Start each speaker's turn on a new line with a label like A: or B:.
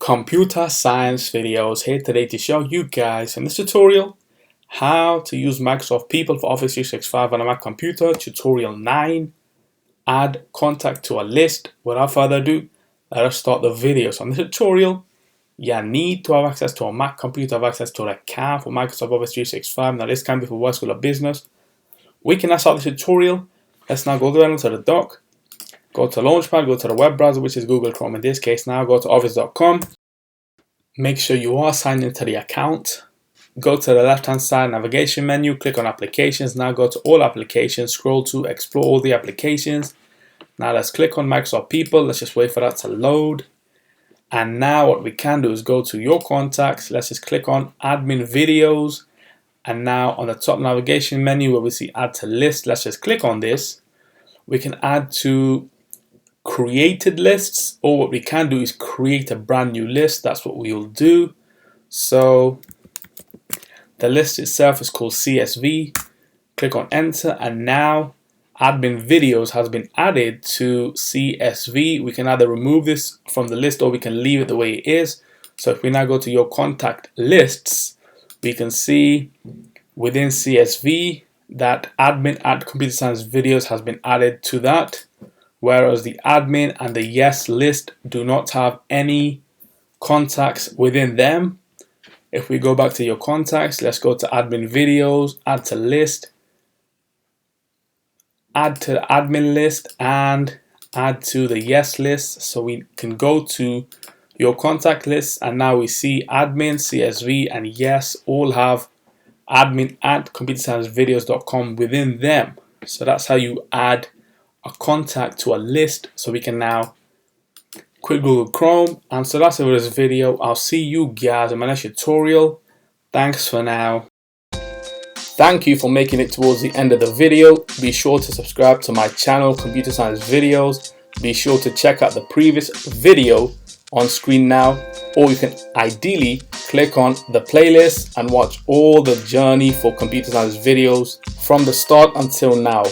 A: Computer science videos here today to show you guys in this tutorial how to use Microsoft People for Office 365 on a Mac computer. Tutorial 9, add contact to a list. Without further ado, let us start the video. So in this tutorial, you need to have access to a Mac computer, have access to an account for Microsoft Office 365. Now this can be for work, school, or business. We can now start the tutorial. Let's now go down to the dock. Go to Launchpad, go to the web browser, which is Google Chrome in this case. Now go to office.com. Make sure you are signed into the account. Go to the left-hand side navigation menu, click on applications. Now go to all applications, scroll to explore all the applications. Now let's click on Microsoft People. Let's just wait for that to load. And now what we can do is go to your contacts. Let's just click on admin videos. And now on the top navigation menu where we see add to list, let's just click on this. We can add to created lists, or what we can do is create a brand new list. That's what we will do. So the list itself is called CSV. Click on enter, and now admin videos has been added to CSV. We can either remove this from the list or we can leave it the way it is. So if we now go to your contact lists, we can see within CSV that admin at ComputerScienceVideos has been added to that, whereas the admin and the yes list do not have any contacts within them. If we go back to your contacts, let's go to admin videos, add to list, add to the admin list, and add to the yes list. So we can go to your contact list, and now we see admin, CSV, and yes all have admin at ComputerScienceVideos.com within them. So that's how you add a contact to a list. So we can now quit Google Chrome. And so that's it for this video. I'll see you guys in my next tutorial. Thanks for now. Thank you for making it towards the end of the video. Be sure to subscribe to my channel, Computer Science Videos. Be sure to check out the previous video on screen now, or you can ideally click on the playlist and watch all the journey for Computer Science videos from the start until now.